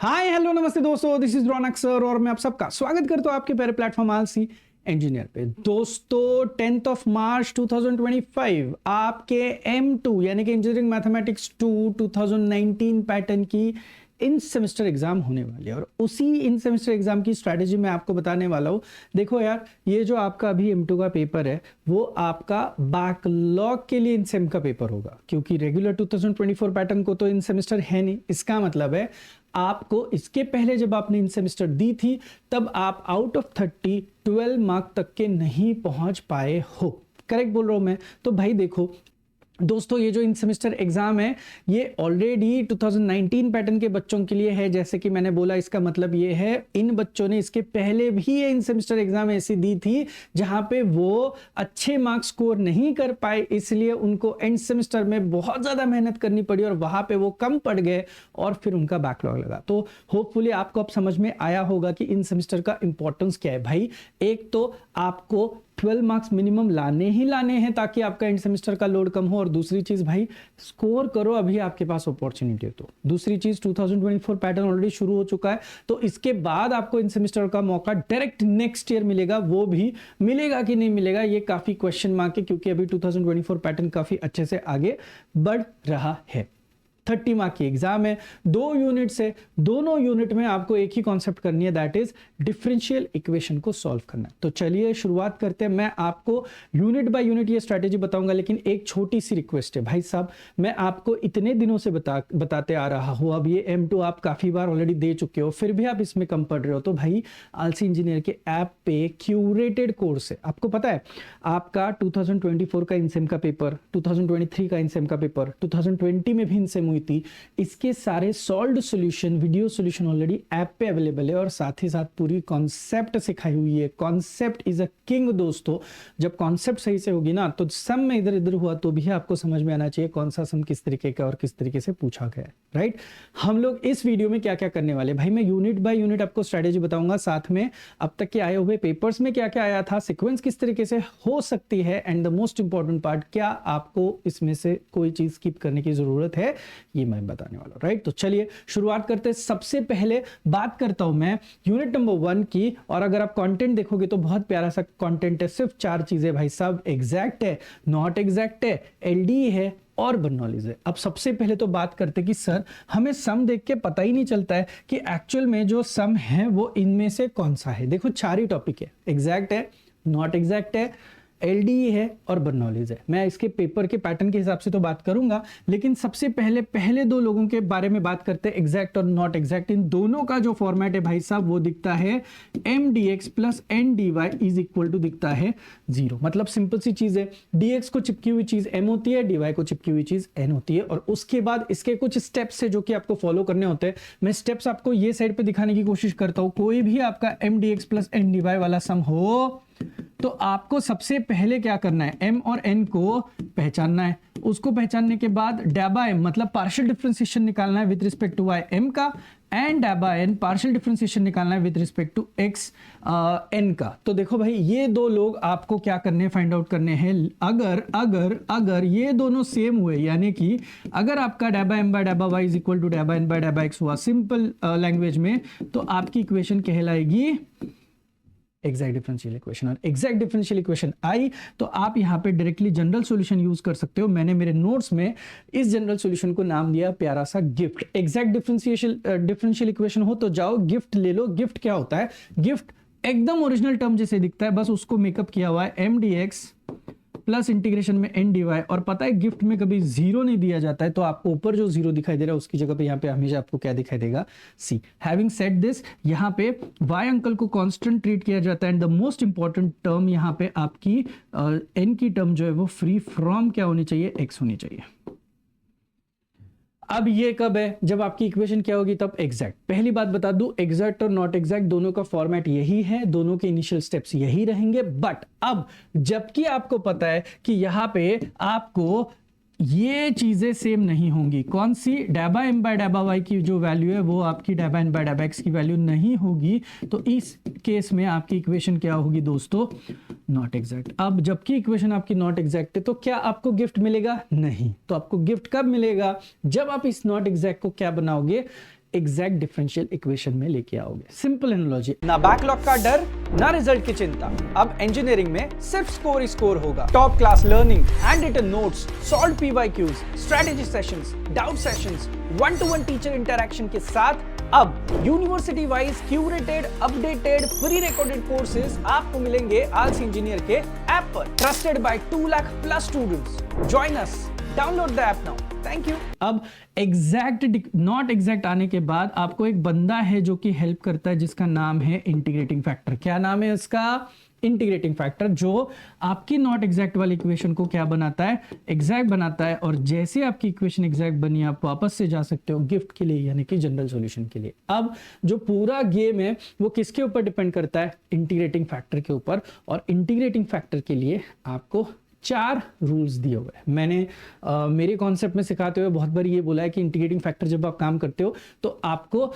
Hi hello नमस्ते दोस्तों, this is Raunak sir और मैं आप सबका स्वागत करता हूं आपके प्यारे प्लेटफॉर्म आलसी इंजीनियर पे। दोस्तों 10th ऑफ मार्च 2025 आपके M2 यानी कि इंजीनियरिंग मैथमेटिक्स 2 2019 पैटर्न की इन सेमेस्टर एग्जाम होने वाली है और उसी इन सेमेस्टर एग्जाम की स्ट्रैटेजी मैं आपको बताने वाला हूं। देखो यार, ये जो आपका अभी M2 का पेपर है वो आपका बैकलॉग के लिए इन सेम का पेपर होगा, क्योंकि रेगुलर 2024 पैटर्न को तो इन सेमेस्टर है नहीं। इसका मतलब है आपको इसके पहले जब आपने इन सेमेस्टर दी थी तब आप आउट ऑफ 30 12 मार्क तक के नहीं पहुंच पाए हो। करेक्ट बोल रहा हूं मैं? तो भाई देखो दोस्तों, ये जो इन सेमेस्टर एग्जाम है ये ऑलरेडी 2019 पैटर्न के बच्चों के लिए है। जैसे कि मैंने बोला, इसका मतलब ये है इन बच्चों ने इसके पहले भी ये इन सेमेस्टर एग्जाम ऐसी दी थी जहां पे वो अच्छे मार्क्स स्कोर नहीं कर पाए, इसलिए उनको एंड सेमेस्टर में बहुत ज्यादा मेहनत करनी पड़ी और वहां पे वो कम पड़ गए और फिर उनका बैकलॉग लगा। तो होपफुली आपको अब समझ में आया होगा कि इन सेमेस्टर का इंपॉर्टेंस क्या है। भाई एक तो आपको 12 मार्क्स मिनिमम लाने ही लाने हैं ताकि आपका एंड सेमेस्टर का लोड कम हो, और दूसरी चीज भाई स्कोर करो, अभी आपके पास अपॉर्चुनिटी है। तो दूसरी चीज 2024 पैटर्न ऑलरेडी शुरू हो चुका है, तो इसके बाद आपको इन सेमेस्टर का मौका डायरेक्ट नेक्स्ट ईयर मिलेगा। वो भी मिलेगा कि नहीं मिलेगा ये काफी क्वेश्चन मार्क है, क्योंकि अभी 2024 पैटर्न काफी अच्छे से आगे बढ़ रहा है। 30 मार्क की एग्जाम है, 2 यूनिट से, दोनों यूनिट में आपको एक ही कॉन्सेप्ट करनी है, दैट इज डिफरेंशियल इक्वेशन को सॉल्व करना है। तो चलिए शुरुआत करते हैं। मैं आपको यूनिट बाय यूनिट ये स्ट्रैटेजी बताऊंगा, लेकिन एक छोटी सी रिक्वेस्ट है भाई साहब, मैं आपको इतने दिनों से बताते आ रहा हूं, अब ये M2 आप काफी बार ऑलरेडी दे चुके हो, फिर भी आप इसमें कम पढ़ रहे हो। तो भाई आलसी इंजीनियर के ऐप पे क्यूरेटेड कोर्स है, आपको पता है आपका 2024 का इनसेम का पेपर, 2023 का इनसेम का पेपर, 2020 में भी इनसेम हुई थी, इसके सारे solved solution, video solution already app पे अवेलेबल है और साथ ही साथ पूरी कॉन्सेप्ट सिखाई हुई है। कॉन्सेप्ट इज अ किंग दोस्तों, जब कॉन्सेप्ट सही से होगी ना तो सम में इधर इधर हुआ तो भी आपको समझ में आना चाहिए कौन सा सम किस तरीके का और किस तरीके से पूछा गया है, राइट। हम लोग इस वीडियो में क्या क्या करने वाले, भाई मैं यूनिट बाय यूनिट आपको स्ट्रेटेजी बताऊंगा, साथ में अब तक के आए हुए पेपर्स में क्या क्या आया था, सीक्वेंस किस तरीके से हो सकती है, and the most important part, क्या आपको इसमें से कोई चीज स्किप करने की जरूरत है, ये मैं बताने वाला हूं, राइट। तो चलिए शुरुआत करते हैं। सबसे पहले बात करता हूं मैं यूनिट नंबर 1 की, और अगर आप कंटेंट देखोगे तो बहुत प्यारा सा कंटेंट है, सिर्फ 4 चीजें भाई साहब, एग्जैक्ट है, नॉट एग्जैक्ट है, एलडी है और बर्नौलीज है। अब सबसे पहले तो बात करते कि सर हमें सम देख के पता ही नहीं चलता है कि एक्चुअल में जो सम है वो इनमें से कौन सा है। देखो 4 ही टॉपिक है, एग्जैक्ट है, नॉट एग्जैक्ट है, एलडीई है और बर्नौलीज है। मैं इसके पेपर के पैटर्न के हिसाब से तो बात करूंगा, लेकिन सबसे पहले 2 लोगों के बारे में बात करते हैं, एग्जैक्ट और नॉट एग्जैक्ट। इन दोनों का जो फॉर्मेट है भाई साहब वो दिखता है mdx plus ndy is equal to दिखता है 0। मतलब सिंपल सी चीज है, dx को चिपकी हुई चीज m होती है, dy को चिपकी हुई चीज n होती है, और उसके बाद इसके कुछ स्टेप्स है जो कि आपको फॉलो करने होते हैं। मैं स्टेप्स आपको ये साइड पे दिखाने की कोशिश करता हूं। कोई भी आपका mdx प्लस ndy वाला सम हो तो आपको सबसे पहले क्या करना है, m और n को पहचानना है। उसको पहचानने के बाद डैबा m मतलब पार्शियल डिफरेंशिएशन निकालना है with respect to y m का, एंड डैबा n पार्शियल डिफरेंशिएशन निकालना है with respect to x n का। तो देखो भाई ये 2 लोग आपको क्या करने हैं, फाइंड आउट करने हैं। अगर ये दोनों सेम हुए, यानी कि अगर आपका डैबा m बाय डैबा y इज इक्वल टू डैबा n बाय डैबा x हुआ सिंपल लैंग्वेज में, तो आपकी इक्वेशन कहलाएगी एग्जैक्ट डिफरेंशियल इक्वेशन। और एग्जैक्ट डिफरेंशियल इक्वेशन आई तो आप यहां पे डायरेक्टली जनरल सॉल्यूशन यूज कर सकते हो। मैंने मेरे नोट्स में इस जनरल सॉल्यूशन को नाम दिया प्यारा सा गिफ्ट। एग्जैक्ट डिफरेंशियल इक्वेशन हो तो जाओ गिफ्ट ले लो। गिफ्ट क्या होता है, गिफ्ट एकदम ओरिजिनल टर्म जैसे दिखता है, बस उसको मेकअप किया हुआ है mdx प्लस इंटीग्रेशन में ndy। और पता है गिफ्ट में कभी 0 नहीं दिया जाता है, तो आपको ऊपर जो 0 दिखाई दे रहा है उसकी जगह पे यहाँ पे हमेशा आपको क्या दिखाई देगा, c। हैविंग सेड दिस, यहाँ पे y अंकल को कांस्टेंट ट्रीट किया जाता है, and the most important term यहाँ पे आपकी n की टर्म जो है वो फ्री फ्रॉम क्या होनी चाहिए, x होनी चाहिए। अब ये कब है, जब आपकी इक्वेशन क्या होगी, तब एग्जैक्ट। पहली बात बता दूं, एग्जैक्ट और नॉट एग्जैक्ट दोनों का फॉर्मेट यही है, दोनों के इनिशियल स्टेप्स यही रहेंगे। बट अब जबकि आपको पता है कि यहां पे आपको ये चीजें सेम नहीं होंगी, कौन सी, डैबा m बाय डैबा y की जो वैल्यू है वो आपकी डैबा n बाय डैबा x की वैल्यू नहीं होगी, तो इस केस में आपकी इक्वेशन क्या होगी दोस्तों, नॉट एग्जैक्ट। अब जबकि इक्वेशन आपकी नॉट एग्जैक्ट है तो क्या आपको गिफ्ट मिलेगा, नहीं। तो आपको गिफ्ट कब मिलेगा, जब आप इस नॉट एग्जैक्ट को क्या बनाओगे, एग्जैक्ट डिफरेंशियल इक्वेशन में लेके आओगे। Simple analogy. ना बैकलॉग का डर, ना रिजल्ट की चिंता। अब इंजीनियरिंग में सिर्फ स्कोर ही स्कोर होगा। Top class learning, hand written notes, solve PYQs, strategy sessions, doubt sessions, 1-to-1 teacher interaction के साथ अब university wise curated, updated, pre recorded courses आपको मिलेंगे आलसी इंजीनियर के ऐप पर। Trusted by 2 lakh plus students. Join us, download the app now. Thank you. अब exact not exact आने के बाद आपको एक बंदा है जो कि हेल्प करता है, जिसका नाम है इंटीग्रेटिंग फैक्टर। क्या नाम है इसका? इंटीग्रेटिंग फैक्टर, जो आपकी नॉट एग्जैक्ट वाली इक्वेशन को क्या बनाता है? एग्जैक्ट बनाता है। और जैसे आपकी इक्वेशन एग्जैक्ट बनी, आप वापस से जा सकते हो गिफ्ट के लिए, यानी कि जनरल सॉल्यूशन के लिए। अब जो पूरा गेम है वो किसके ऊपर डिपेंड करता है? इंटीग्रेटिंग फैक्टर के ऊपर। और इंटीग्रेटिंग फैक्टर के लिए आपको 4 रूल्स दिए हुए हैं। मैंने मेरे कॉन्सेप्ट में सिखाते हुए बहुत बार ये बोला है कि इंटीग्रेटिंग फैक्टर जब आप काम करते हो तो आपको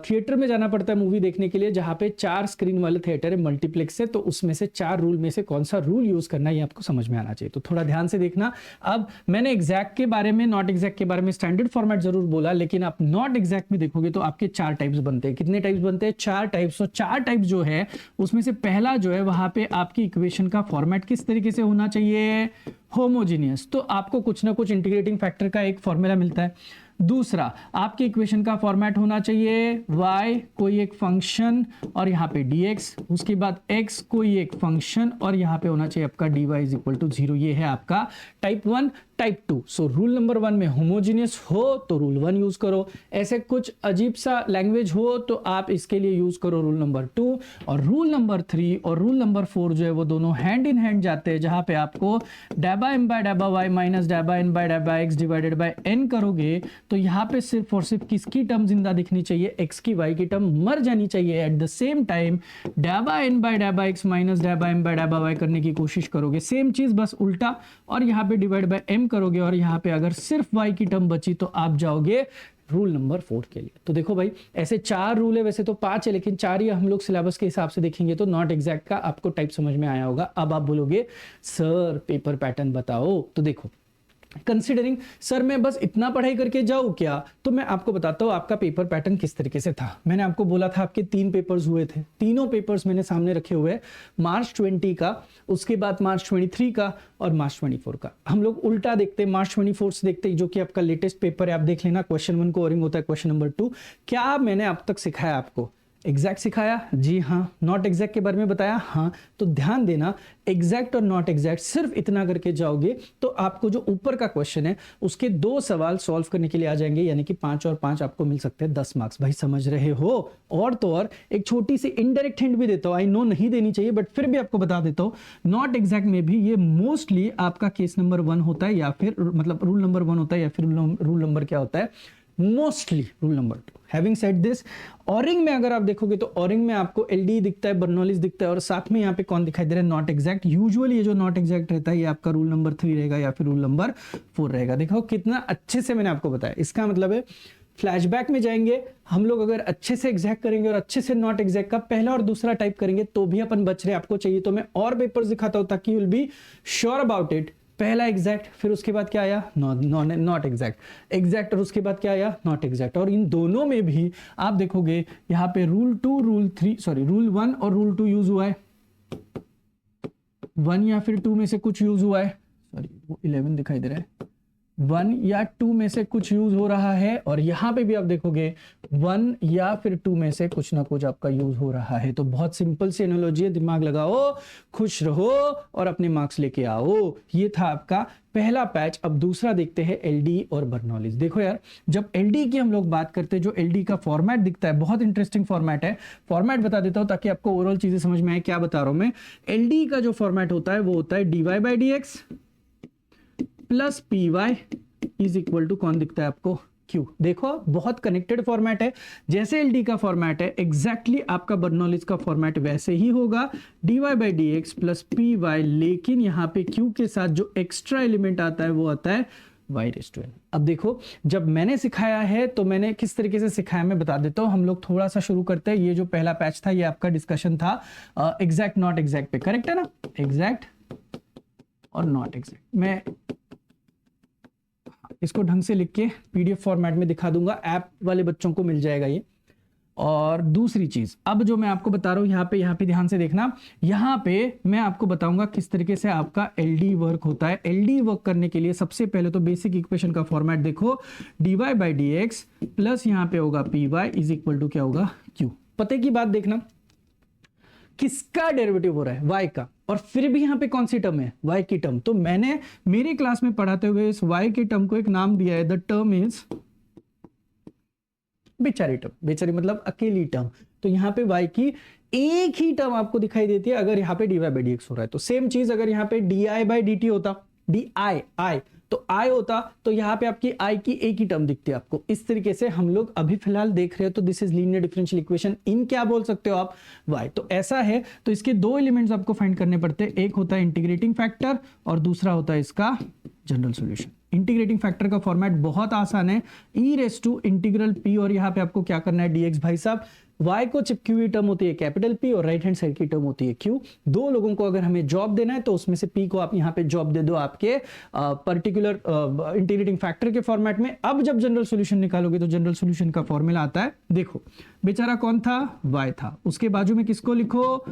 थिएटर में जाना पड़ता है मूवी देखने के लिए, जहां पे 4 स्क्रीन वाले थिएटर है, मल्टीप्लेक्स है। तो उसमें से 4 रूल में से कौन सा रूल यूज करना है ये आपको समझ में आना चाहिए। तो थोड़ा ध्यान से देखना। अब मैंने एग्जैक्ट के बारे में, नॉट एग्जैक्ट के बारे में स्टैंडर्ड फॉर्मेट जरूर बोला, लेकिन आप नॉट एग्जैक्ट में देखोगे तो आपके 4 टाइप्स बनते हैं। कितने टाइप्स बनते हैं? 4 टाइप्स। तो 4 टाइप्स जो है उसमें से पहला जो है वहां पे आपकी इक्वेशन का फॉर्मेट किस तरीके से होना चाहिए? होमोजीनियस। तो आपको कुछ ना कुछ इंटीग्रेटिंग फैक्टर का एक फॉर्मूला मिलता है। दूसरा, आपके इक्वेशन का फॉर्मेट होना चाहिए y कोई एक फंक्शन और यहाँ पे dx, उसके बाद x कोई एक फंक्शन और यहाँ पे होना चाहिए आपका dy इज इक्वल टू 0। ये है आपका type 1, type 2। So rule number 1 में होमोजीनियस हो तो रूल 1 यूज करो। ऐसे कुछ अजीब सा लैंग्वेज हो तो आप इसके लिए यूज करो रूल नंबर 2। और रूल नंबर 3 और रूल नंबर 4 जो है वो दोनों हैंड इन हैंड जाते हैं, जहां पे आपको डैबा m बाय डैबा y माइनस डैबा n बाय डैबा x डिवाइडेड बाय n करोगे तो यहाँ पे सिर्फ और सिर्फ किसकी टर्म जिंदा दिखनी चाहिए? x की, y की टर्म मर जानी चाहिए। एट द सेम टाइम डैबा n बाय डैबा x माइनस डैबा m बाय डैबा y करने की कोशिश करोगे, सेम चीज बस उल्टा, और यहाँ पे डिवाइड बाय m करोगे और यहाँ पे अगर सिर्फ y की टर्म बची तो आप जाओगे रूल नंबर 4 के लिए। तो देखो भाई, ऐसे 4 रूल है, वैसे तो 5 है, लेकिन 4 ही हम लोग सिलेबस के हिसाब से देखेंगे। तो नॉट एग्जैक्ट का आपको टाइप समझ में आया होगा। अब आप बोलोगे सर पेपर पैटर्न बताओ। तो देखो, कंसिडरिंग सर मैं बस इतना पढ़ाई करके जाऊं क्या, तो मैं आपको बताता हूं आपका पेपर पैटर्न किस तरीके से था। मैंने आपको बोला था आपके 3 पेपर्स हुए थे। तीनों पेपर्स मैंने सामने रखे हुए हैं, मार्च 20 का, उसके बाद मार्च 23 का और मार्च 24 का। हम लोग उल्टा देखते हैं, मार्च 24 से देखते हैं, जो कि आपका लेटेस्ट पेपर है। आप देख लेना, क्वेश्चन 1 को ओरिंग होता है, क्वेश्चन नंबर 2। क्या मैंने अब तक सिखाया आपको? एग्जैक्ट सिखाया? जी हाँ। नॉट एग्जैक्ट के बारे में बताया? हाँ। तो ध्यान देना, एग्जैक्ट और नॉट एग्जैक्ट सिर्फ इतना करके जाओगे तो आपको जो ऊपर का क्वेश्चन है उसके 2 सवाल सॉल्व करने के लिए आ जाएंगे, यानी कि 5 और 5 आपको मिल सकते हैं 10 मार्क्स। भाई समझ रहे हो? और तो और एक छोटी सी इनडायरेक्ट हिंट भी देता हूं, आई नो नहीं देनी चाहिए बट फिर भी आपको बता देता हूं। नॉट एग्जैक्ट में भी ये मोस्टली आपका केस नंबर 1 होता है, या फिर मतलब रूल नंबर 1 होता है, या फिर रूल नंबर क्या होता है? Mostly rule number 2। Having said this, ORing में अगर आप देखोगे तो ऑरिंग में आपको एलडी दिखता है, बर्नौलीज दिखता है, और साथ में यहाँ पे कौन दिखाई दे रहा है? Not exact. यूजुअली ये जो नॉट एग्जैक्ट रहता है ये आपका रूल नंबर 3 रहेगा या फिर रूल नंबर 4 रहेगा। देखो कितना अच्छे से मैंने आपको बताया। इसका मतलब है फ्लैशबैक में जाएंगे हम लोग, अगर अच्छे से एग्जैक्ट करेंगे और अच्छे से नॉट एग्जैक्ट का पहला और दूसरा टाइप करेंगे तो भी अपन बच रहे। आपको चाहिए तो मैं और पेपर्स दिखाता हूं ताकि you will be sure about it. पहला एग्जैक्ट, फिर उसके बाद क्या आया? नॉट एग्जैक्ट, एग्जैक्ट, और उसके बाद क्या आया? Not exact. और इन दोनों में भी आप देखोगे यहाँ पे रूल 1 और रूल 2 यूज हुआ है। 1 या फिर 2 में से कुछ यूज हुआ है, सॉरी वो 11 दिखाई दे रहा है, 1 या 2 में से कुछ यूज हो रहा है। और यहां पे भी आप देखोगे 1 या फिर 2 में से कुछ ना कुछ आपका यूज हो रहा है। तो बहुत सिंपल सी एनालॉजी है, दिमाग लगाओ, खुश रहो और अपने मार्क्स लेके आओ। ये था आपका पहला पैच। अब दूसरा देखते हैं एलडी और बर्नौलीज। देखो यार, जब एलडी की हम लोग बात करते हैं, जो एलडी का फॉर्मेट दिखता है, बहुत इंटरेस्टिंग फॉर्मेट है। फॉर्मेट बता देता हूं ताकि आपको ओवरऑल चीजें समझ में आए क्या बता रहा हूं मैं। एलडी का जो फॉर्मेट होता है वो होता है dy by d x plus p y is equal to कौन दिखता है आपको? Q। देखो बहुत कनेक्टेड फॉर्मेट है, जैसे एलडी का फॉर्मेट है एग्जैक्टली आपका बर्नौलीज का फॉर्मेट वैसे ही होगा, dy by d x plus p y. लेकिन यहाँ पे Q के साथ जो एक्स्ट्रा एलिमेंट आता है वो आता है y⁻n। अब देखो, जब मैंने सिखाया है तो मैंने किस तरीके से सिखाया मैं बता देता हूँ। हम लोग थोड़ा सा शुरू करते हैं। ये जो पहला पैच था ये आपका डिस्कशन था एग्जैक्ट नॉट एग्जैक्ट पे, करेक्ट है ना? एग्जैक्ट और नॉट एग्जैक्ट। मैं इसको ढंग से लिख के पीडीएफ फॉर्मेट में दिखा दूंगा, ऐप वाले बच्चों को मिल जाएगा ये। और दूसरी चीज अब जो मैं आपको बता रहा हूं, यहाँ पे ध्यान से देखना, यहाँ पे मैं आपको बताऊंगा किस तरीके से आपका एलडी वर्क होता है। एलडी वर्क करने के लिए सबसे पहले तो बेसिक इक्वेशन का फॉर्मेट देखो, dy by d x plus यहाँ पे होगा p y is equal to क्या होगा q। पते की बात देखना, किसका डेरिवेटिव हो रहा है, y का, और फिर भी यहाँ पे कौन सी टर्म है, y की टर्म। तो मैंने मेरी क्लास में पढ़ाते हुए इस y की टर्म को एक नाम दिया है, द टर्म इज बेचारी टर्म। बेचारी मतलब अकेली टर्म। तो यहाँ पे y की एक ही टर्म आपको दिखाई देती है अगर यहाँ पे dy बाई डी एक्स हो रहा है। तो सेम चीज अगर यहाँ पे di बाई डी टी होता, डी आई तो i होता, तो यहाँ पे आपकी i की एक ही टर्म दिखती है आपको। इस तरीके से हम लोग अभी फिलहाल देख रहे हो, तो this is linear differential equation in क्या बोल सकते हो आप, y। तो ऐसा है, तो इसके दो एलिमेंट्स आपको फाइंड करने पड़ते हैं, एक होता है इंटीग्रेटिंग फैक्टर और दूसरा होता है इसका जनरल सॉल्यूशन। इंटीग्रेटिंग फैक्टर का फॉर्मेट बहुत आसान है, ई रेस टू इंटीग्रल p, और यहाँ पे आपको क्या करना है dx। भाई साहब y को चिपकी हुई टर्म होती है कैपिटल P और राइट हैंड साइड की टर्म होती है q। दो लोगों को अगर हमें जॉब देना है तो उसमें से p को आप यहाँ पे जॉब दे दो आपके पर्टिकुलर इंटीग्रेटिंग फैक्टर के फॉर्मेट में। अब जब जनरल सॉल्यूशन निकालोगे तो जनरल सॉल्यूशन का फॉर्मूला आता है, देखो बेचारा कौन था, y था, उसके बाजू में किसको लिखो,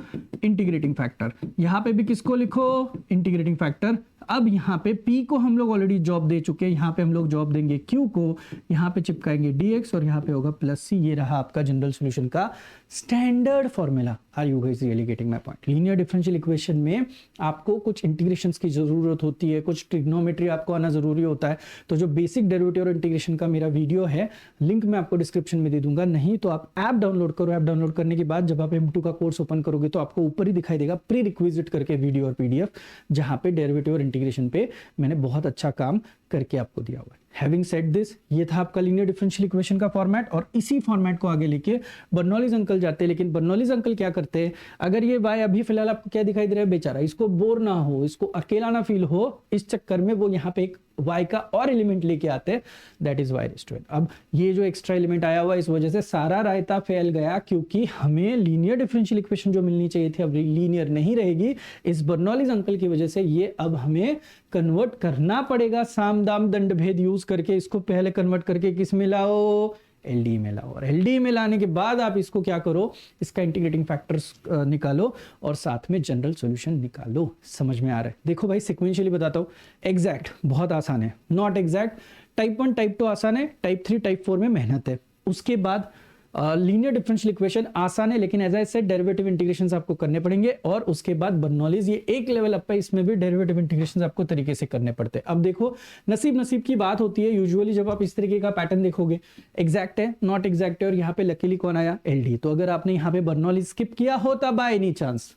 इंटीग्रेटिंग फैक्टर, यहाँ पे भी किसको लिखो, इंटीग्रेटिंग फैक्टर। अब यहाँ पे p को हम लोग ऑलरेडी जॉब दे चुके हैं, यहाँ पे हम लोग जॉब देंगे q को, यहाँ पे चिपकाएंगे dx और यहाँ पे होगा प्लस c। ये रहा आपका जनरल सॉल्यूशन का standard formula. Are you guys really getting my point? Linear differential equation में आपको कुछ इंटीग्रेशंस की जरूरत होती है, कुछ ट्रिग्नोमेट्री आपको आना जरूरी होता है। तो जो बेसिक डेरिवेटिव और इंटीग्रेशन का मेरा वीडियो है, लिंक मैं आपको डिस्क्रिप्शन में दे दूंगा, नहीं तो आप ऐप डाउनलोड करो। ऐप डाउनलोड करने के बाद जब आप M2 का कोर्स ओपन करोगे तो आपको ऊपर ही दिखाई देगा प्री रिक्विजिट करके वीडियो और पीडीएफ, जहां पे डेरिवेटिव और इंटीग्रेशन पे मैंने बहुत अच्छा काम करके आपको दिया हुआ है। हैविंग सेड दिस, ये था आपका लीनियर डिफरेंशियल इक्वेशन का फॉर्मेट, और इसी फॉर्मेट को आगे लेके बर्नौलीज अंकल जाते हैं। लेकिन बर्नौलीज अंकल क्या करते हैं, अगर ये y अभी फिलहाल आपको क्या दिखाई दे रहा है, बेचारा इसको बोर ना हो, इसको अकेला ना फील हो, इस चक्कर में वो यहाँ पे एक y का और एलिमेंट लेके आते हैं, that is y raise to n। अब ये जो एक्स्ट्रा एलिमेंट आया हुआ, इस वजह से सारा रायता फैल गया, क्योंकि हमें लीनियर डिफरेंशियल इक्वेशन जो मिलनी चाहिए थी अब लीनियर नहीं रहेगी। इस बर्नौलीज अंकल की वजह से ये अब हमें कन्वर्ट करना पड़ेगा, साम दाम दंड भेद यूज करके। इसको पहले कन्वर्ट करके किस में लाओ, एलडी में लाओ, और एलडी में लाने के बाद आप इसको क्या करो, इसका इंटीग्रेटिंग फैक्टर्स निकालो और साथ में जनरल सॉल्यूशन निकालो। समझ में आ रहा है? देखो भाई सिक्वेंशियली बताता हूँ। एग्जैक्ट बहुत आसान है, नॉट एग्जैक्ट टाइप 1 टाइप 2 आसान है, टाइप 3 टाइप 4 में मेहनत है। उसके बाद लीनियर डिफरेंशियल इक्वेशन आसान है, लेकिन as I said derivative integrations आपको करने पड़ेंगे। और उसके बाद बर्नौलीज, ये एक लेवल अप है, इसमें भी डेरिवेटिव इंटीग्रेशंस आपको तरीके से करने पड़ते हैं। अब देखो नसीब की बात होती है यूजुअली, जब आप इस तरीके का पैटर्न देखोगे, एग्जैक्ट है, नॉट एग्जैक्ट है, और यहाँ पे लकीली कौन आया, एलडी। तो अगर आपने यहाँ पे बर्नौलीज स्किप किया होता बाय एनी चांस,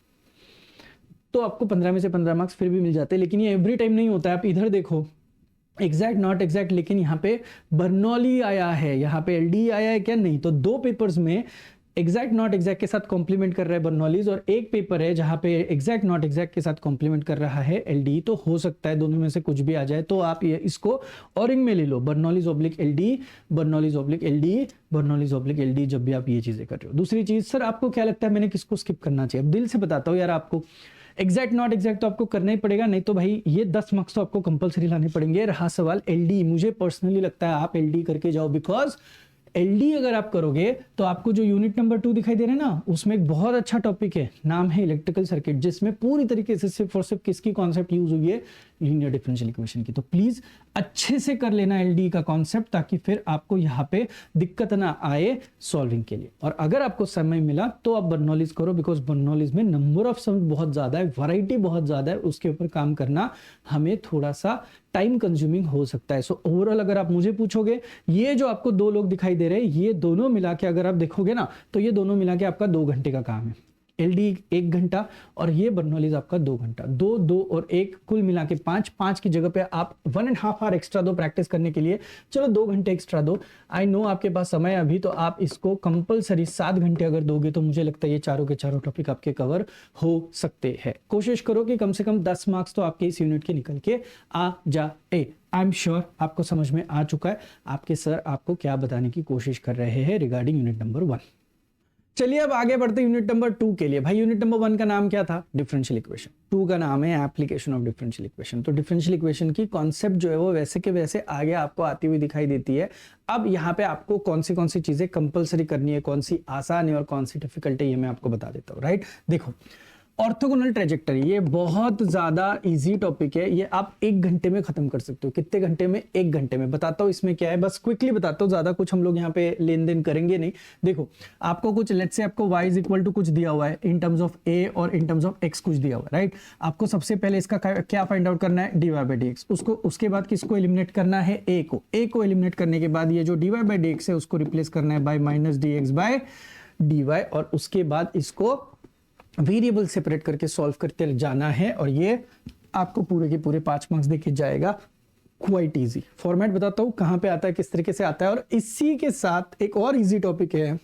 तो आपको 15 में से 15 मार्क्स फिर भी मिल जाते हैं। लेकिन ये एवरी टाइम नहीं होता है। आप इधर देखो, एग्जैक्ट नॉट एग्जैक्ट, लेकिन यहाँ पे बर्नौली आया है, यहाँ पे एलडी आया है क्या, नहीं। तो दो पेपर्स में एग्जैक्ट नॉट एग्जैक्ट के साथ कॉम्प्लीमेंट कर रहा है बर्नौलीज, और एक पेपर है जहाँ पे एग्जैक्ट नॉट एग्जैक्ट के साथ कॉम्प्लीमेंट कर रहा है एलडी। तो हो सकता है दोनों में से कुछ भी आ जाए, तो आप ये इसको ऑरिंग में ले लो, Bernoulli's oblique LD, Bernoulli's oblique LD, Bernoulli's oblique LD, जब भी आप ये चीजें कर रहे हो। दूसरी चीज, सर आपको क्या लगता है मैंने किसको स्किप करना चाहिए? अब दिल से बताता हूँ यार, आपको एग्जैक्ट नॉट एग्जैक्ट तो आपको करना ही पड़ेगा, नहीं तो भाई ये 10 मार्क्स तो आपको कंपलसरी लाने पड़ेंगे। रहा सवाल एलडी, मुझे पर्सनली लगता है आप एलडी करके जाओ, बिकॉज एलडी अगर आप करोगे तो आपको जो यूनिट नंबर 2 दिखाई दे रहा है ना, उसमें एक बहुत अच्छा टॉपिक है, नाम है इलेक्ट्रिकल सर्किट, जिसमें पूरी तरीके से सिर्फ और सिर्फ किसकी कॉन्सेप्ट यूज हुई है, लीनियर डिफरेंशियल इक्वेशन की। तो प्लीज अच्छे से कर लेना एलडी का कॉन्सेप्ट, ताकि फिर आपको यहाँ पे दिक्कत ना आए सॉल्विंग के लिए। और अगर आपको समय मिला तो आप बर्नौलीज करो, बिकॉज बर्नौलीज में नंबर ऑफ सम बहुत ज्यादा है, वैरायटी बहुत ज्यादा है, उसके ऊपर काम करना हमें थोड़ा सा टाइम कंज्यूमिंग हो सकता है। सो ओवरऑल अगर आप मुझे पूछोगे, ये जो आपको दो लोग दिखाई दे रहे हैं, ये दोनों मिला के अगर आप देखोगे ना, तो ये दोनों मिला के आपका 2 घंटे का काम है। एलडी 1 घंटा और ये बर्नौलीज आपका 2 घंटा, 2 और 1 कुल मिला के 5 की जगह पे आप 1.5 आवर एक्स्ट्रा दो प्रैक्टिस करने के लिए, चलो 2 घंटे एक्स्ट्रा दो। आई नो आपके पास समय अभी, तो आप इसको कंपलसरी 7 घंटे अगर दोगे तो मुझे लगता है ये चारों के चारों टॉपिक आपके कवर हो सकते हैं। कोशिश करो कि कम से कम 10 मार्क्स तो आपके इस यूनिट के निकल के आ जाए। आई एम श्योर आपको समझ में आ चुका है आपके सर आपको क्या बताने की कोशिश कर रहे हैं रिगार्डिंग यूनिट नंबर 1। चलिए अब आगे बढ़ते यूनिट नंबर 2 के लिए। भाई यूनिट नंबर 1 का नाम क्या था? Differential equation. 2 का नाम है एप्लीकेशन ऑफ डिफरेंशियल इक्वेशन। तो डिफरेंशियल इक्वेशन की कॉन्सेप्ट जो है वो वैसे के वैसे आगे आपको आती हुई दिखाई देती है। अब यहाँ पे आपको कौन सी चीजें कंपलसरी करनी है, कौन सी आसान है और कौन सी डिफिकल्ट है, ये मैं आपको बता देता हूँ। राइट, देखो ऑर्थोगोनल ट्रेजेक्टरी, ये बहुत ज्यादा इजी टॉपिक है। ये आप 1 घंटे में खत्म कर सकते हो। कितने घंटे में? 1 घंटे में। बताता हूँ इसमें क्या है, बस क्विकली बताता हूँ, ज्यादा कुछ हम लोग यहाँ पे लेन देन करेंगे नहीं। देखो आपको कुछ, लेट्स से आपको y इज इक्वल टू कुछ दिया हुआ है इन टर्म्स ऑफ a और इन टर्म्स ऑफ x कुछ दिया हुआ है। राइट, आपको सबसे पहले इसका क्या फाइंड आउट करना है? dy by dx। उसको उसके बाद किसको एलिमिनेट करना है? a को एलिमिनेट करने के बाद ये जो dy बाई dx है उसको रिप्लेस करना है by minus dx by dy, और उसके बाद इसको वेरिएबल सेपरेट करके सॉल्व करते जाना है, और ये आपको पूरे के पूरे 5 मार्क्स देके जाएगा। Quite easy. फॉर्मेट बताता हूं कहां पे आता है, किस तरीके से आता है। और इसी के साथ एक और इजी टॉपिक है,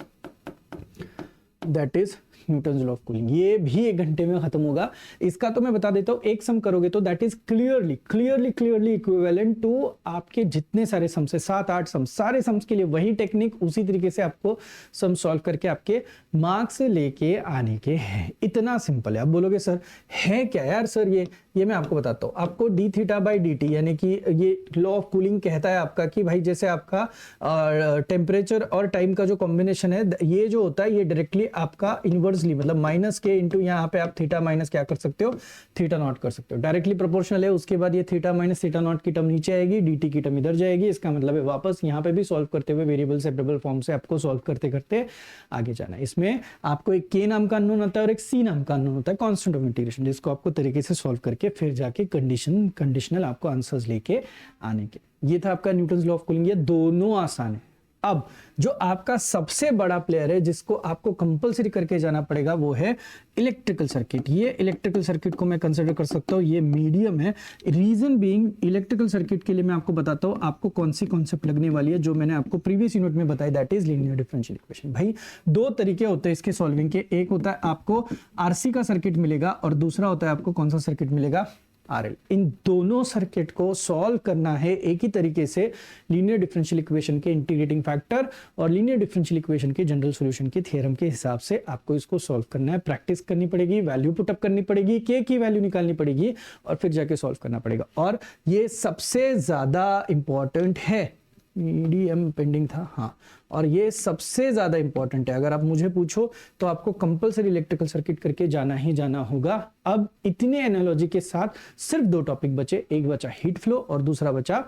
that is Newton's law of cooling. ये भी 1 घंटे में खत्म होगा। इसका तो मैं बता देता हूं, एक सम करोगे तो that is clearly equivalent to आपके जितने सारे सम्स है, 7-8 सम्स, सारे सम्स के लिए वही टेक्निक, उसी तरीके से आपको सम सॉल्व करके आपके मार्क्स लेके आने के हैं। इतना सिंपल है। आप बोलोगे सर है क्या यार सर, ये मैं आपको बताता हूँ। आपको D theta by D T, यानी कि ये लॉ ऑफ कूलिंग कहता है आपका कि भाई जैसे आपका टेम्परेचर और टाइम का जो कॉम्बिनेशन है, ये जो होता है ये डायरेक्टली आपका इनवर्सली, मतलब माइनस के इंटू यहाँ पे आप थीटा माइनस क्या कर सकते हो? थीटा नॉट कर सकते हो। डायरेक्टली प्रोपोर्शनल है। उसके बाद ये थीटा माइनस थीटा नॉट की टर्म नीचे आएगी, डी टी की टर्म इधर जाएगी। इसका मतलब है वापस यहाँ पे भी सॉल्व करते हुए वेरिएबल सेपरेबल फॉर्म से आपको सॉल्व करते करते आगे जाना है। इसमें आपको एक के नाम का अननोन आता है और एक सी नाम का अननोन होता है, कांस्टेंट ऑफ इंटीग्रेशन, जिसको आपको तरीके से सॉल्व करके फिर जाके कंडीशनल आपको आंसर्स लेके आने के। ये था आपका न्यूटन्स लॉ ऑफ कूलिंग। ये दोनों आसान है। अब जो आपका सबसे बड़ा प्लेयर है जिसको आपको कंपलसरी करके जाना पड़ेगा वो है इलेक्ट्रिकल सर्किट। ये इलेक्ट्रिकल सर्किट को मैं कंसीडर कर सकता हूँ, ये मीडियम है। रीजन बीइंग, इलेक्ट्रिकल सर्किट के लिए मैं आपको बताता हूँ आपको कौन सी कॉन्सेप्ट लगने वाली है, जो मैंने आपको प्रीवियस यूनिट में बताई, that is linear differential equation. भाई 2 तरीके होते हैं इसके सॉल्विंग के। एक होता है आपको आरसी का सर्किट मिलेगा और दूसरा होता है आपको कौन सा सर्किट मिलेगा? आरएल। इन दोनों सर्किट को सॉल्व करना है एक ही तरीके से, लीनियर डिफरेंशियल इक्वेशन के इंटीग्रेटिंग फैक्टर और लीनियर डिफरेंशियल इक्वेशन के जनरल सॉल्यूशन के थ्योरम के हिसाब से आपको इसको सॉल्व करना है। प्रैक्टिस करनी पड़ेगी, वैल्यू पुटअप करनी पड़ेगी, के की वैल्यू निकालनी पड़ेगी और फिर जाके सॉल्व करना पड़ेगा। और ये सबसे ज्यादा इंपॉर्टेंट है। मीडियम पेंडिंग था, हाँ, और ये सबसे ज्यादा इंपॉर्टेंट है। अगर आप मुझे पूछो तो आपको कंपलसरी इलेक्ट्रिकल सर्किट करके जाना ही जाना होगा। अब इतने एनालॉजी के साथ सिर्फ 2 टॉपिक बचे, एक बचा हीट फ्लो और दूसरा बचा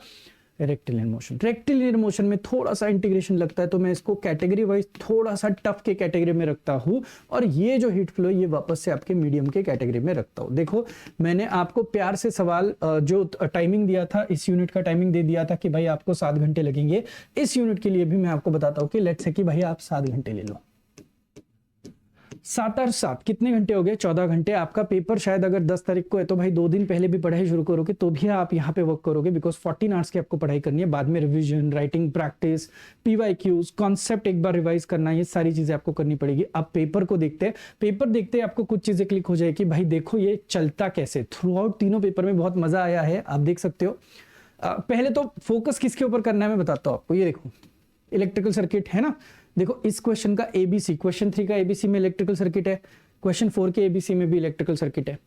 रेक्टिलिनियर मोशन। रेक्टिलिनियर मोशन में थोड़ा सा इंटीग्रेशन लगता है, तो मैं इसको कैटेगरी वाइज थोड़ा सा टफ के कैटेगरी में रखता हूं, और ये जो हीट फ्लो ये वापस से आपके मीडियम के कैटेगरी में रखता हूं। देखो मैंने आपको प्यार से सवाल जो टाइमिंग दिया था, इस यूनिट का टाइमिंग दे दिया था कि भाई आपको 7 घंटे लगेंगे। इस यूनिट के लिए भी मैं आपको बताता हूं कि लेट्स से कि भाई आप 7 घंटे ले लो। 7 और 7 कितने घंटे हो गए? 14 घंटे। आपका पेपर शायद अगर 10 तारीख को है तो भाई 2 दिन पहले भी पढ़ाई शुरू करोगे तो भी आप यहाँ पे वर्क करोगे, बिकॉज 14 आवर्स की आपको पढ़ाई करनी है। बाद में revision, writing practice, PYQs, concept एक बार रिवाइज करना, ये सारी चीजें आपको करनी पड़ेगी। अब पेपर को देखते हैं। पेपर देखते आपको कुछ चीजें क्लिक हो जाए कि भाई देखो ये चलता कैसे। थ्रू आउट तीनों पेपर में बहुत मजा आया है, आप देख सकते हो। पहले तो फोकस किसके ऊपर करना है मैं बताता हूँ आपको। ये देखो इलेक्ट्रिकल सर्किट है ना, देखो इस क्वेश्चन का एबीसी, क्वेश्चन 3 का एबीसी में इलेक्ट्रिकल सर्किट है, क्वेश्चन 4 के एबीसी में भी इलेक्ट्रिकल सर्किट है,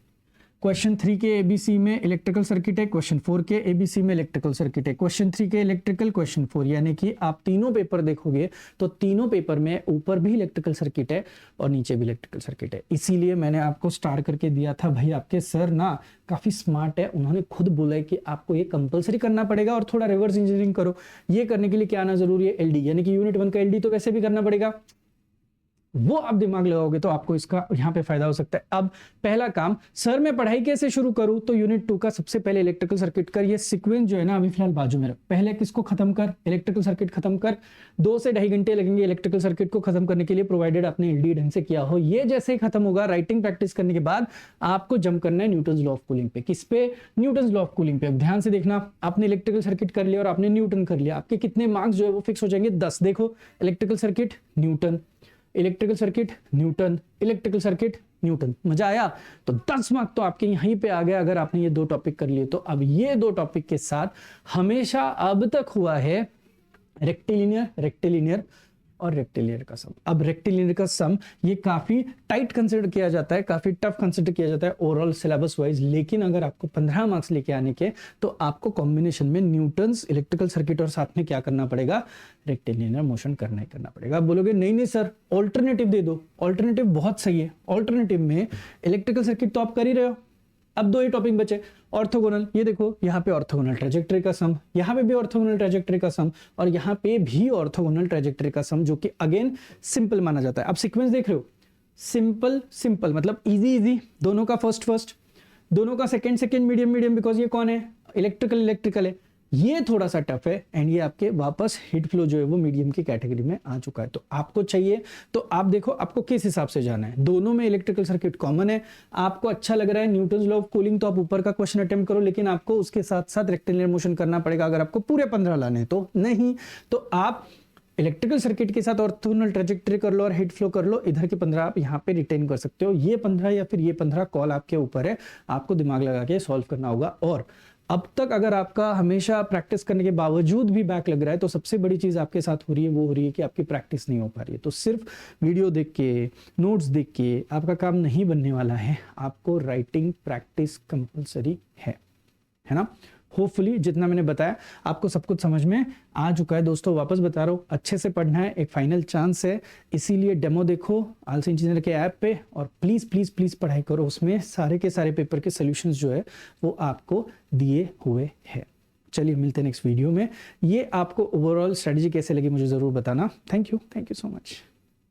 क्वेश्चन 3 के एबीसी में इलेक्ट्रिकल सर्किट है, क्वेश्चन 4 के एबीसी में इलेक्ट्रिकल सर्किट है, क्वेश्चन 3 के इलेक्ट्रिकल, क्वेश्चन 4, यानी कि आप तीनों पेपर देखोगे तो तीनों पेपर में ऊपर भी इलेक्ट्रिकल सर्किट है और नीचे भी इलेक्ट्रिकल सर्किट है। इसीलिए मैंने आपको स्टार करके दिया था। भाई आपके सर ना काफी स्मार्ट है, उन्होंने खुद बोला है कि आपको ये कंपलसरी करना पड़ेगा और थोड़ा रिवर्स इंजीनियरिंग करो। ये करने के लिए क्या आना जरूरी है? एलडी, यानी कि यूनिट 1 का एलडी तो वैसे भी करना पड़ेगा, वो आप दिमाग लगाओगे तो आपको इसका यहाँ पे फायदा हो सकता है। अब पहला काम, सर मैं पढ़ाई कैसे शुरू करूं? तो यूनिट 2 का सबसे पहले इलेक्ट्रिकल सर्किट कर। ये सीक्वेंस जो है ना अभी फिलहाल बाजू में रख। पहले किसको खत्म कर? इलेक्ट्रिकल सर्किट खत्म कर। 2 से 2.5 घंटे लगेंगे इलेक्ट्रिकल सर्किट को खत्म करने के लिए, प्रोवाइडेड आपने एलडी ढंग से किया हो। ये जैसे ही खत्म होगा, राइटिंग प्रैक्टिस करने के बाद आपको जंप करना है न्यूटन्स लॉ ऑफ कूलिंग पे। किस पे? न्यूटन्स लॉ ऑफ कूलिंग पे। अब ध्यान से देखना, आपने इलेक्ट्रिकल सर्किट कर लिया और आपने न्यूटन कर लिया, आपके कितने मार्क्स जो है वो फिक्स हो जाएंगे? 10। देखो electrical circuit Newton, electrical circuit Newton, electrical circuit Newton. मजा आया? तो 10 मार्क तो आपके यहीं पे आ गया अगर आपने ये 2 टॉपिक कर लिए तो। अब ये 2 टॉपिक के साथ हमेशा अब तक हुआ है रेक्टिलिनियर, रेक्टिलिनियर, और रेक्टिलिनियर का सम। अब रेक्टिलिनियर का सम ये काफी टाइट कंसिडर किया जाता है, काफी टफ कंसिडर किया जाता है ओवरऑल सिलेबस वाइज, लेकिन अगर आपको 15 मार्क्स लेके आने के तो आपको कॉम्बिनेशन में न्यूटन्स इलेक्ट्रिकल सर्किट और साथ में क्या करना पड़ेगा, रेक्टिलिनियर मोशन करना ही करना पड़ेगा। आप बोलोगे नहीं नहीं सर ऑल्टरनेटिव दे दो, ऑल्टरनेटिव बहुत सही है, ऑल्टरनेटिव में इलेक्ट्रिकल सर्किट तो आप कर ही रहे हो, अब 2 ही टॉपिक बचे, ऑर्थोगोनल, ये देखो यहाँ पे ऑर्थोगोनल ट्रेजेक्टरी का सम, यहाँ पे भी ऑर्थोगोनल ट्रेजेक्टरी का सम और यहाँ पे भी ऑर्थोगोनल ट्रेजेक्टरी का सम, जो कि अगेन सिंपल माना जाता है। अब सीक्वेंस देख रहे हो, सिंपल सिंपल मतलब इजी इजी, दोनों का फर्स्ट फर्स्ट, दोनों का second second, medium medium, because ये कौन है, इलेक्ट्रिकल इलेक्ट्रिकल है, ये थोड़ा सा टफ है एंड ये आपके वापस हीट फ्लो जो है वो मीडियम की कैटेगरी में आ चुका है। तो आपको चाहिए तो आप देखो आपको किस हिसाब से जाना है, दोनों में इलेक्ट्रिकल सर्किट कॉमन है, आपको अच्छा लग रहा है न्यूटन्स लॉ ऑफ कूलिंग, तो आप ऊपर का क्वेश्चन अटेम्प्ट करो, लेकिन आपको उसके साथ साथ रेक्टिलिनियर मोशन करना पड़ेगा अगर आपको पूरे 15 लाने हैं तो। नहीं तो आप इलेक्ट्रिकल सर्किट के साथ ऑर्थोगोनल ट्रेजेक्टरी कर लो और हीट फ्लो कर लो, इधर के 15 आप यहाँ पे रिटेन कर सकते हो, ये 15 या फिर ये 15 कॉल आपके ऊपर है, आपको दिमाग लगा के सॉल्व करना होगा। और अब तक अगर आपका हमेशा प्रैक्टिस करने के बावजूद भी बैक लग रहा है तो सबसे बड़ी चीज आपके साथ हो रही है वो हो रही है कि आपकी प्रैक्टिस नहीं हो पा रही है। तो सिर्फ वीडियो देख के, नोट्स देख के आपका काम नहीं बनने वाला है, आपको राइटिंग प्रैक्टिस कंपलसरी है ना। होपफुली जितना मैंने बताया आपको सब कुछ समझ में आ चुका है। दोस्तों वापस बता रहा हूँ, अच्छे से पढ़ना है, एक फाइनल चांस है, इसीलिए डेमो देखो आलसी इंजीनियर के ऐप पे और प्लीज प्लीज प्लीज पढ़ाई करो, उसमें सारे के सारे पेपर के सॉल्यूशंस जो है वो आपको दिए हुए हैं। चलिए मिलते हैं नेक्स्ट वीडियो में। ये आपको ओवरऑल स्ट्रेटजी कैसे लगी मुझे जरूर बताना। Thank you so much.